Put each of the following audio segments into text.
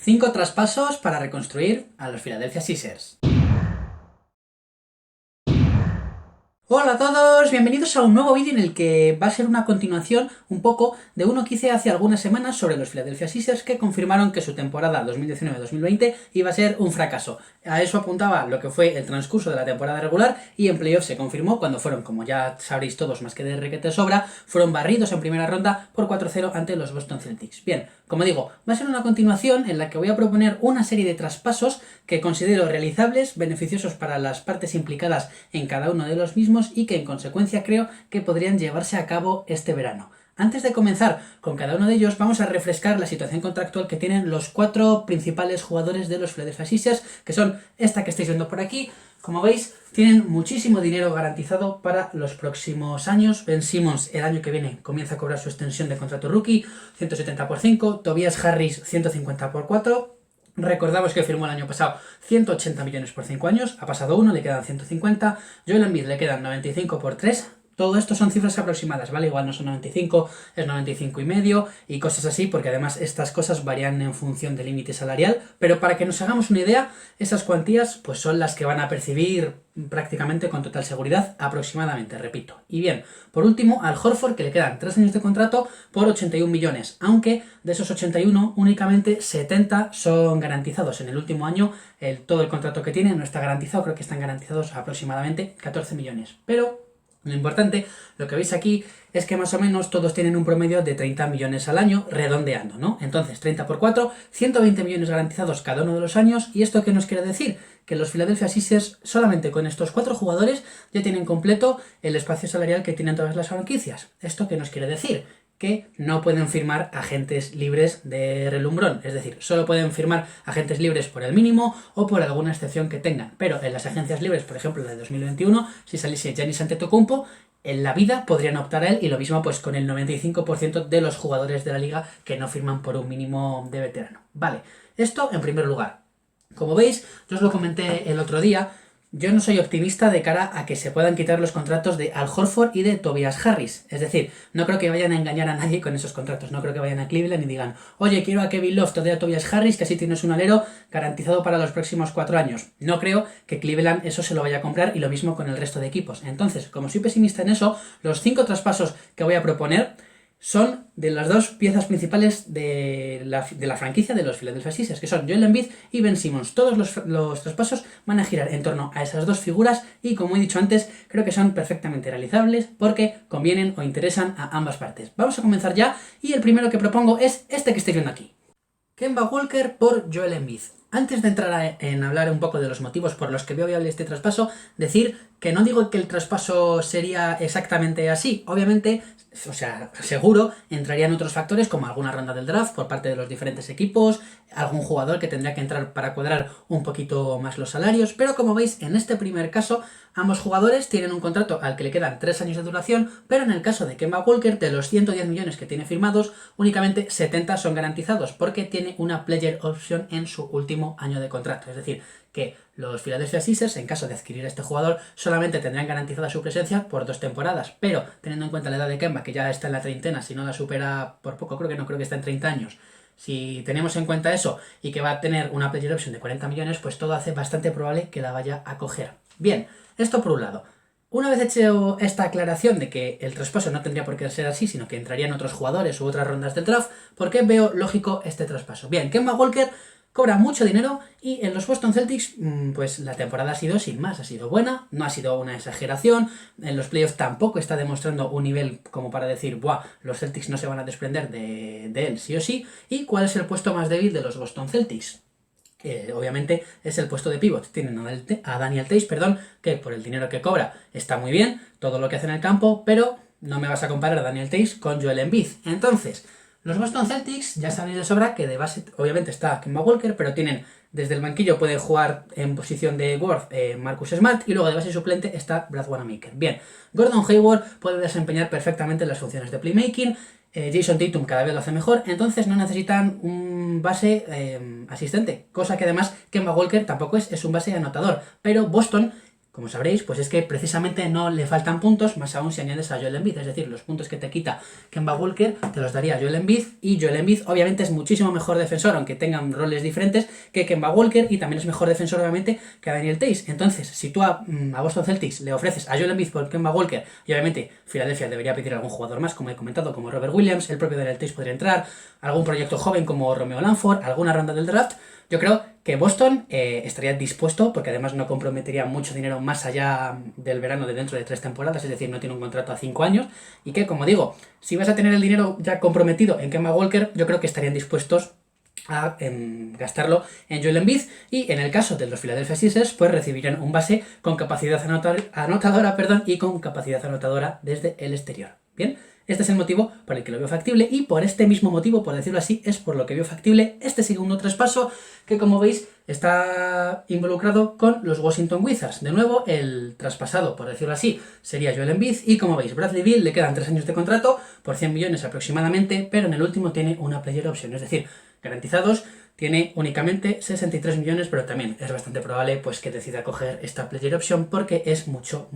5 traspasos para reconstruir a los Philadelphia Sixers. Hola a todos, bienvenidos a un nuevo vídeo en el que va a ser una continuación un poco de uno que hice hace algunas semanas sobre los Philadelphia Sixers, que confirmaron que su temporada 2019-2020 iba a ser un fracaso. A eso apuntaba lo que fue el transcurso de la temporada regular, y en playoff se confirmó cuando fueron, como ya sabréis todos más que de requete sobra, fueron barridos en primera ronda por 4-0 ante los Boston Celtics. Bien, como digo, va a ser una continuación en la que voy a proponer una serie de traspasos que considero realizables, beneficiosos para las partes implicadas en cada uno de los mismos y que en consecuencia creo que podrían llevarse a cabo este verano. Antes de comenzar con cada uno de ellos, vamos a refrescar la situación contractual que tienen los 4 principales jugadores de los Philadelphia Sixers, que son esta que estáis viendo por aquí. Como veis, tienen muchísimo dinero garantizado para los próximos años. Ben Simmons el año que viene comienza a cobrar su extensión de contrato rookie, 170 por 5, Tobias Harris 150 por 4, recordamos que firmó el año pasado 180 millones por 5 años, ha pasado uno, le quedan 150, Joel Embiid le quedan 95 por 3, todo esto son cifras aproximadas, ¿vale? Igual no son 95, es 95 y medio y cosas así, porque además estas cosas varían en función del límite salarial, pero para que nos hagamos una idea, esas cuantías pues son las que van a percibir prácticamente con total seguridad, aproximadamente, repito. Y bien, por último, al Horford, que le quedan 3 años de contrato por 81 millones, aunque de esos 81, únicamente 70 son garantizados. En el último año, todo el contrato que tiene no está garantizado, creo que están garantizados aproximadamente 14 millones. Pero lo importante, lo que veis aquí, es que más o menos todos tienen un promedio de 30 millones al año, redondeando, ¿no? Entonces, 30 por 4, 120 millones garantizados cada uno de los años. ¿Y esto qué nos quiere decir? Que los Philadelphia Sixers, solamente con estos 4 jugadores, ya tienen completo el espacio salarial que tienen todas las franquicias. ¿Esto qué nos quiere decir? Que no pueden firmar agentes libres de relumbrón, es decir, solo pueden firmar agentes libres por el mínimo o por alguna excepción que tengan, pero en las agencias libres, por ejemplo, de 2021, si saliese Giannis Antetokounmpo, en la vida podrían optar a él, y lo mismo pues con el 95% de los jugadores de la liga que no firman por un mínimo de veterano. Vale, esto en primer lugar. Como veis, yo os lo comenté el otro día, yo no soy optimista de cara a que se puedan quitar los contratos de Al Horford y de Tobias Harris. Es decir, no creo que vayan a engañar a nadie con esos contratos. No creo que vayan a Cleveland y digan, oye, quiero a Kevin Love, te doy a Tobias Harris, que así tienes un alero garantizado para los próximos 4 años. No creo que Cleveland eso se lo vaya a comprar, y lo mismo con el resto de equipos. Entonces, como soy pesimista en eso, los 5 traspasos que voy a proponer son de las 2 piezas principales de la franquicia de los Philadelphia Sixers, que son Joel Embiid y Ben Simmons. Todos los traspasos van a girar en torno a esas 2 figuras y, como he dicho antes, creo que son perfectamente realizables porque convienen o interesan a ambas partes. Vamos a comenzar ya, y el primero que propongo es este que estáis viendo aquí. Kemba Walker por Joel Embiid. Antes de entrar en hablar un poco de los motivos por los que veo viable este traspaso, decir que no digo que el traspaso sería exactamente así. Obviamente, o sea, seguro entrarían otros factores como alguna ronda del draft por parte de los diferentes equipos, algún jugador que tendría que entrar para cuadrar un poquito más los salarios, pero como veis, en este primer caso, ambos jugadores tienen un contrato al que le quedan 3 años de duración, pero en el caso de Kemba Walker, de los 110 millones que tiene firmados, únicamente 70 son garantizados, porque tiene una player option en su último año de contrato. Es decir, que los Philadelphia Sixers, en caso de adquirir a este jugador, solamente tendrán garantizada su presencia por 2 temporadas, pero teniendo en cuenta la edad de Kemba, que ya está en la treintena, si no la supera por poco, no creo que está en 30 años, si tenemos en cuenta eso y que va a tener una player option de 40 millones, pues todo hace bastante probable que la vaya a coger. Bien, esto por un lado. Una vez hecho esta aclaración de que el traspaso no tendría por qué ser así, sino que entrarían otros jugadores u otras rondas del draft, ¿por qué veo lógico este traspaso? Bien, Kemba Walker cobra mucho dinero, y en los Boston Celtics pues la temporada ha sido sin más, ha sido buena, no ha sido una exageración, en los playoffs tampoco está demostrando un nivel como para decir, buah, los Celtics no se van a desprender de él sí o sí. ¿Y cuál es el puesto más débil de los Boston Celtics? Obviamente es el puesto de pivot. Tienen a Daniel Theis, que por el dinero que cobra está muy bien, todo lo que hace en el campo, pero no me vas a comparar a Daniel Theis con Joel Embiid. Entonces, los Boston Celtics ya sabéis de sobra que de base obviamente está Kemba Walker, pero tienen desde el banquillo, puede jugar en posición de guard Marcus Smart, y luego de base suplente está Brad Wanamaker. Bien, Gordon Hayward puede desempeñar perfectamente las funciones de playmaking, Jason Tatum cada vez lo hace mejor, entonces no necesitan un base asistente, cosa que además Kemba Walker tampoco es un base anotador, pero Boston como sabréis, pues es que precisamente no le faltan puntos, más aún si añades a Joel Embiid, es decir, los puntos que te quita Kemba Walker te los daría Joel Embiid, y Joel Embiid obviamente es muchísimo mejor defensor, aunque tengan roles diferentes, que Kemba Walker, y también es mejor defensor obviamente que a Daniel Theis. Entonces, si tú a Boston Celtics le ofreces a Joel Embiid por Kemba Walker, y obviamente Filadelfia debería pedir algún jugador más, como he comentado, como Robert Williams, el propio Daniel Theis podría entrar, algún proyecto joven como Romeo Langford, alguna ronda del draft, yo creo que Boston estaría dispuesto, porque además no comprometería mucho dinero más allá del verano de dentro de 3 temporadas, es decir, no tiene un contrato a 5 años, y que, como digo, si vas a tener el dinero ya comprometido en Kemba Walker, yo creo que estarían dispuestos a gastarlo en Joel Embiid, y en el caso de los Philadelphia Sixers, pues recibirían un base con capacidad anotadora, y con capacidad anotadora desde el exterior. Bien, este es el motivo por el que lo veo factible, y por este mismo motivo, por decirlo así, es por lo que veo factible este segundo traspaso, que como veis está involucrado con los Washington Wizards. De nuevo, el traspasado, por decirlo así, sería Joel Embiid, y como veis, Bradley Beal le quedan 3 años de contrato por 100 millones aproximadamente, pero en el último tiene una player option, es decir, garantizados tiene únicamente 63 millones, pero también es bastante probable pues que decida coger esta player option porque es mucho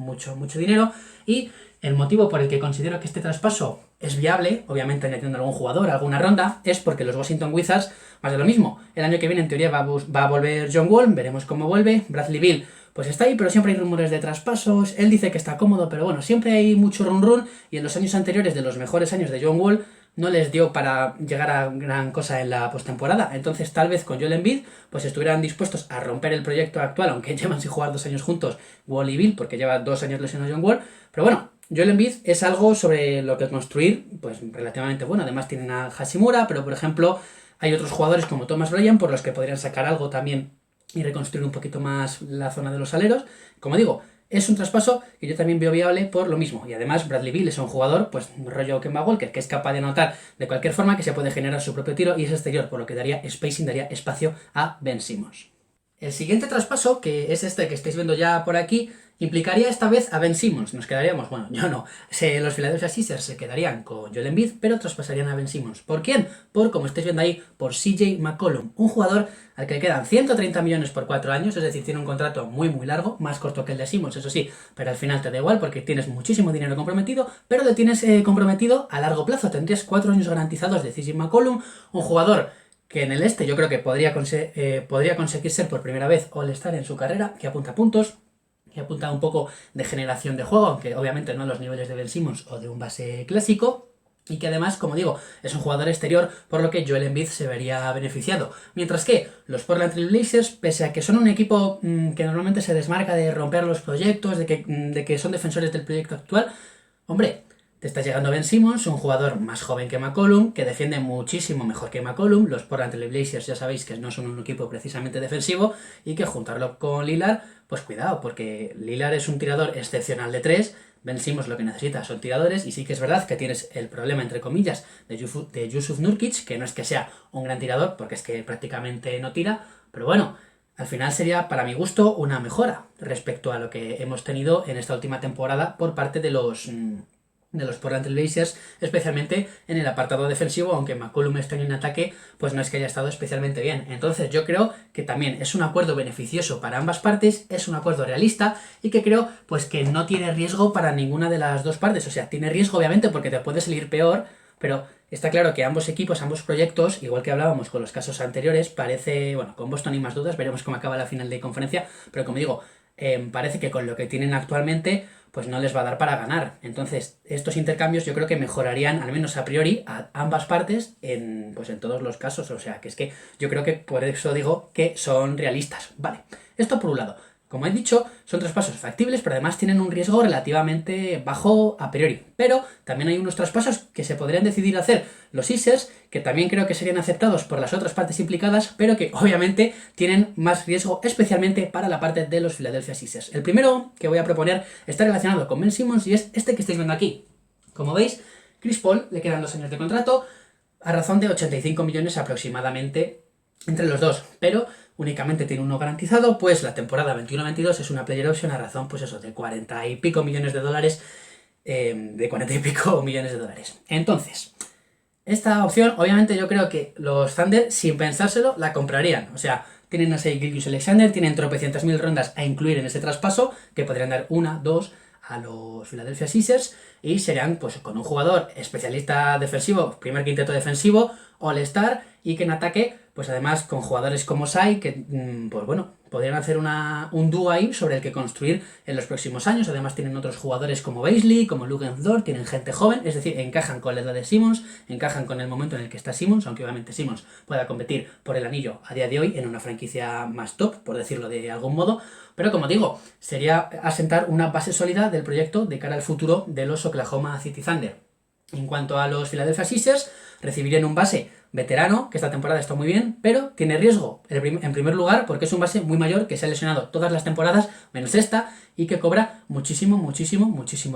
dinero. Y el motivo por el que considero que este traspaso es viable, obviamente añadiendo algún jugador, alguna ronda, es porque los Washington Wizards, más de lo mismo, el año que viene en teoría va a volver John Wall, veremos cómo vuelve. Bradley Beal pues está ahí, pero siempre hay rumores de traspasos, él dice que está cómodo, pero bueno, siempre hay mucho run, y en los años anteriores, de los mejores años de John Wall, no les dio para llegar a gran cosa en la postemporada. Entonces tal vez con Joel Embiid pues estuvieran dispuestos a romper el proyecto actual, aunque llevan sin jugar 2 años juntos Wall y Beal, porque lleva 2 años lesionado John Wall. Pero bueno, Joel Embiid es algo sobre lo que construir, pues relativamente bueno. Además tienen a Hashimura, pero por ejemplo hay otros jugadores como Thomas Bryant por los que podrían sacar algo también y reconstruir un poquito más la zona de los aleros. Como digo, es un traspaso que yo también veo viable por lo mismo. Y además Bradley Beal es un jugador, pues rollo Kemba Walker, que es capaz de anotar de cualquier forma, que se puede generar su propio tiro y es exterior, por lo que daría spacing, daría espacio a Ben Simmons. El siguiente traspaso, que es este que estáis viendo ya por aquí, implicaría esta vez a Ben Simmons. Nos quedaríamos, bueno, yo no, los Philadelphia Sixers se quedarían con Joel Embiid, pero traspasarían a Ben Simmons. ¿Por quién? Por, como estáis viendo ahí, por CJ McCollum, un jugador al que le quedan 130 millones por 4 años, es decir, tiene un contrato muy largo, más corto que el de Simmons, eso sí, pero al final te da igual porque tienes muchísimo dinero comprometido, pero lo tienes comprometido a largo plazo. Tendrías 4 años garantizados de CJ McCollum, un jugador que en el este yo creo que podría conseguir ser por primera vez All-Star en su carrera, que apunta a puntos, que apunta a un poco de generación de juego, aunque obviamente no a los niveles de Ben Simmons o de un base clásico, y que además, como digo, es un jugador exterior, por lo que Joel Embiid se vería beneficiado. Mientras que los Portland Trail Blazers, pese a que son un equipo que normalmente se desmarca de romper los proyectos, de que son defensores del proyecto actual, hombre, te está llegando Ben Simmons, un jugador más joven que McCollum, que defiende muchísimo mejor que McCollum. Los Portland Trail Blazers ya sabéis que no son un equipo precisamente defensivo, y que juntarlo con Lillard, pues cuidado, porque Lillard es un tirador excepcional de 3, Ben Simmons lo que necesita son tiradores, y sí que es verdad que tienes el problema, entre comillas, de Jusuf Nurkic, que no es que sea un gran tirador, porque es que prácticamente no tira, pero bueno, al final sería, para mi gusto, una mejora respecto a lo que hemos tenido en esta última temporada por parte de los Portland Trail Blazers, especialmente en el apartado defensivo, aunque McCollum esté en ataque, pues no es que haya estado especialmente bien. Entonces yo creo que también es un acuerdo beneficioso para ambas partes, es un acuerdo realista, y que creo pues que no tiene riesgo para ninguna de las dos partes. O sea, tiene riesgo obviamente porque te puede salir peor, pero está claro que ambos equipos, ambos proyectos, igual que hablábamos con los casos anteriores, parece, bueno, con Boston y más dudas, veremos cómo acaba la final de conferencia, pero como digo, parece que con lo que tienen actualmente pues no les va a dar para ganar. Entonces, estos intercambios yo creo que mejorarían, al menos a priori, a ambas partes en todos los casos. O sea, que es que yo creo que por eso digo que son realistas. Vale, esto por un lado. Como he dicho, son traspasos factibles, pero además tienen un riesgo relativamente bajo a priori. Pero también hay unos traspasos que se podrían decidir hacer los Sixers, que también creo que serían aceptados por las otras partes implicadas, pero que obviamente tienen más riesgo, especialmente para la parte de los Philadelphia Sixers. El primero que voy a proponer está relacionado con Ben Simmons, y es este que estáis viendo aquí. Como veis, Chris Paul le quedan 2 años de contrato, a razón de 85 millones aproximadamente entre los dos, pero únicamente tiene uno garantizado, pues la temporada 21-22 es una player option a razón, pues eso, de 40 y pico millones de dólares, Entonces, esta opción, obviamente yo creo que los Thunder, sin pensárselo, la comprarían. O sea, tienen a Shai Gilgeous-Alexander, tienen tropecientas mil rondas a incluir en ese traspaso, que podrían dar una, dos a los Philadelphia Sixers, y serían pues con un jugador especialista defensivo, primer quinteto defensivo, All-Star, y que en ataque, pues además con jugadores como Shai, que pues bueno, podrían hacer un dúo ahí sobre el que construir en los próximos años. Además tienen otros jugadores como Beasley, como Luguentz-Dort, tienen gente joven, es decir, encajan con la edad de Simmons, encajan con el momento en el que está Simmons, aunque obviamente Simmons pueda competir por el anillo a día de hoy en una franquicia más top, por decirlo de algún modo. Pero como digo, sería asentar una base sólida del proyecto de cara al futuro de los Oklahoma City Thunder. En cuanto a los Philadelphia Sixers, recibirían un base veterano, que esta temporada está muy bien, pero tiene riesgo, en primer lugar, porque es un base muy mayor que se ha lesionado todas las temporadas, menos esta, y que cobra muchísimo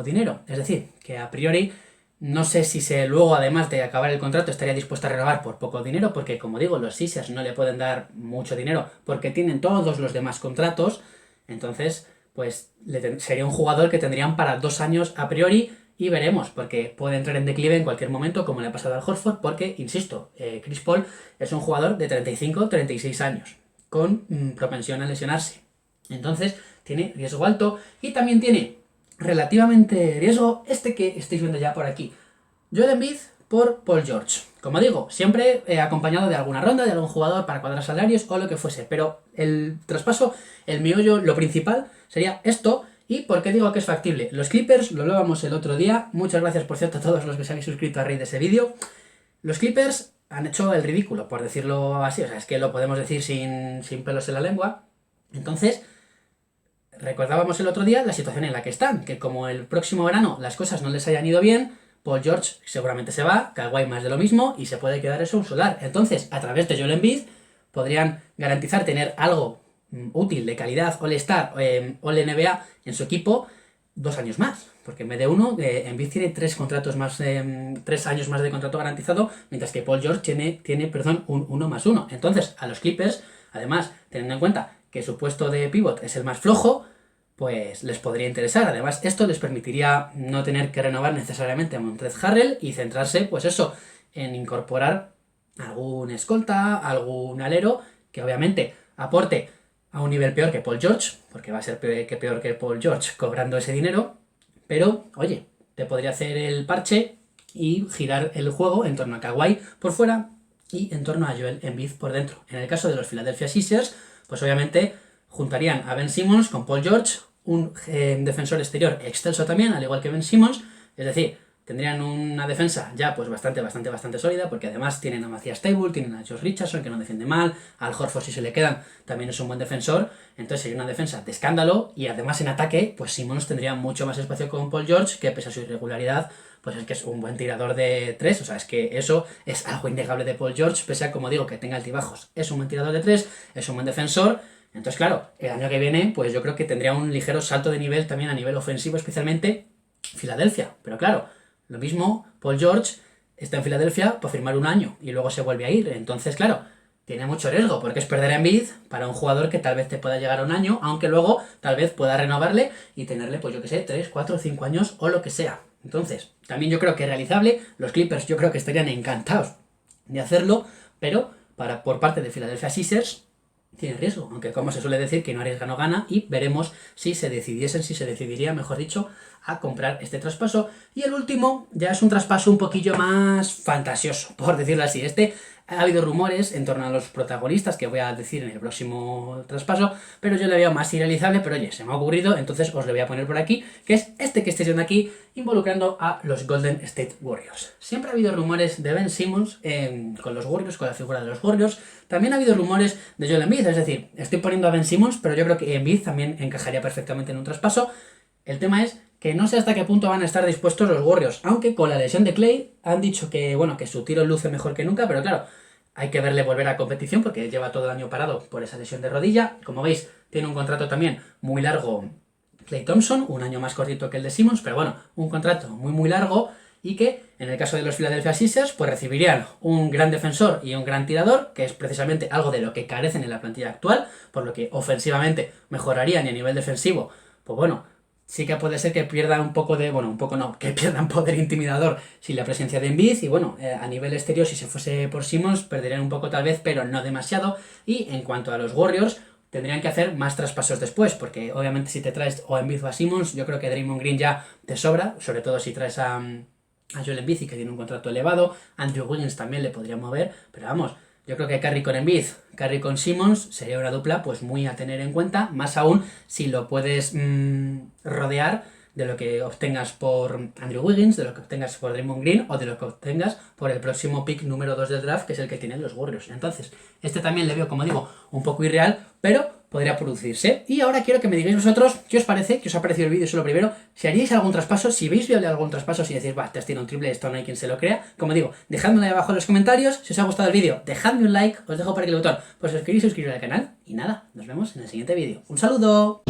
dinero. Es decir, que a priori no sé si luego, además de acabar el contrato, estaría dispuesto a renovar por poco dinero, porque como digo, los Sixers no le pueden dar mucho dinero porque tienen todos los demás contratos. Entonces, pues sería un jugador que tendrían para 2 años a priori, y veremos, porque puede entrar en declive en cualquier momento, como le ha pasado al Horford, porque, insisto, Chris Paul es un jugador de 35-36 años, con propensión a lesionarse. Entonces, tiene riesgo alto, y también tiene relativamente riesgo este que estáis viendo ya por aquí. Joel Embiid por Paul George. Como digo, siempre acompañado de alguna ronda, de algún jugador para cuadrar salarios o lo que fuese, pero el traspaso, el meollo, lo principal sería esto. ¿Y por qué digo que es factible? Los Clippers, lo hablábamos el otro día, muchas gracias por cierto a todos los que se habéis suscrito a raíz de ese vídeo. Los Clippers han hecho el ridículo, por decirlo así, o sea, es que lo podemos decir sin pelos en la lengua. Entonces, recordábamos el otro día la situación en la que están, que como el próximo verano las cosas no les hayan ido bien, Paul George seguramente se va, Kawhi más de lo mismo, y se puede quedar eso un solar. Entonces, a través de Joel Embiid, podrían garantizar tener algo útil, de calidad, All-Star, All-NBA en su equipo 2 años más, porque en vez de uno, Embiid tiene 3 años más de contrato garantizado, mientras que Paul George tiene un 1 más 1. Entonces, a los Clippers, además, teniendo en cuenta que su puesto de pivot es el más flojo, pues les podría interesar. Además, esto les permitiría no tener que renovar necesariamente a Montrezl Harrell y centrarse, pues eso, en incorporar algún escolta, algún alero, que obviamente aporte a un nivel peor que Paul George, porque va a ser peor que Paul George cobrando ese dinero, pero, oye, te podría hacer el parche y girar el juego en torno a Kawhi por fuera y en torno a Joel Embiid por dentro. En el caso de los Philadelphia Sixers, pues obviamente juntarían a Ben Simmons con Paul George, un defensor exterior excelso también, al igual que Ben Simmons, es decir, tendrían una defensa ya pues bastante sólida, porque además tienen a Matthias Thybulle, tienen a Josh Richardson, que no defiende mal, al Horford si se le quedan también es un buen defensor, entonces sería una defensa de escándalo, y además en ataque, pues Simmons tendría mucho más espacio con Paul George, que pese a su irregularidad, pues es que es un buen tirador de 3, o sea, es que eso es algo innegable de Paul George, pese a, como digo, que tenga altibajos, es un buen tirador de 3, es un buen defensor. Entonces, claro, el año que viene, pues yo creo que tendría un ligero salto de nivel también a nivel ofensivo, especialmente Filadelfia, pero claro, lo mismo, Paul George está en Filadelfia por firmar 1 año y luego se vuelve a ir. Entonces, claro, tiene mucho riesgo porque es perder a Embiid para un jugador que tal vez te pueda llegar a 1 año, aunque luego tal vez pueda renovarle y tenerle, pues yo que sé, 3, 4, 5 años o lo que sea. Entonces, también yo creo que es realizable. Los Clippers yo creo que estarían encantados de hacerlo, pero por parte de Philadelphia Sixers tiene riesgo, aunque como se suele decir, que no arriesga no gana, y veremos si se decidiría, mejor dicho, a comprar este traspaso. Y el último ya es un traspaso un poquillo más fantasioso, por decirlo así. Ha habido rumores en torno a los protagonistas que voy a decir en el próximo traspaso, pero yo le veo más irrealizable, pero oye, se me ha ocurrido, entonces os lo voy a poner por aquí, que es este que estáis viendo aquí, involucrando a los Golden State Warriors. Siempre ha habido rumores de Ben Simmons con los Warriors, con la figura de los Warriors. También ha habido rumores de Joel Embiid, es decir, estoy poniendo a Ben Simmons, pero yo creo que Embiid también encajaría perfectamente en un traspaso. El tema es que no sé hasta qué punto van a estar dispuestos los Warriors, aunque con la lesión de Clay han dicho que, bueno, que su tiro luce mejor que nunca, pero claro, hay que verle volver a competición porque lleva todo el año parado por esa lesión de rodilla. Como veis, tiene un contrato también muy largo Klay Thompson, 1 año más cortito que el de Simmons, pero bueno, un contrato muy largo, y que en el caso de los Philadelphia Sixers pues recibirían un gran defensor y un gran tirador, que es precisamente algo de lo que carecen en la plantilla actual, por lo que ofensivamente mejorarían, y a nivel defensivo, pues bueno, sí que puede ser que pierdan un poco de, bueno, un poco no, que pierdan poder intimidador sin la presencia de Embiid, y bueno, a nivel exterior, si se fuese por Simmons, perderían un poco tal vez, pero no demasiado. Y en cuanto a los Warriors, tendrían que hacer más traspasos después, porque obviamente si te traes o a Embiid o a Simmons, yo creo que Draymond Green ya te sobra, sobre todo si traes a Joel Embiid, que tiene un contrato elevado. Andrew Wiggins también le podría mover, pero vamos, yo creo que Curry con Embiid, Curry con Simmons sería una dupla pues muy a tener en cuenta, más aún si lo puedes rodear de lo que obtengas por Andrew Wiggins, de lo que obtengas por Draymond Green o de lo que obtengas por el próximo pick número 2 del draft, que es el que tienen los Warriors. Entonces, este también le veo, como digo, un poco irreal, pero podría producirse. Y ahora quiero que me digáis vosotros qué os parece, qué os ha parecido el vídeo, eso lo primero, si haríais algún traspaso, si veis viable algún traspaso, si decís, te has tirado un triple, esto no hay quien se lo crea. Como digo, dejadmelo ahí abajo en los comentarios, si os ha gustado el vídeo, dejadme un like, os dejo por aquí el botón, pues suscribiros al canal, y nada, nos vemos en el siguiente vídeo. ¡Un saludo!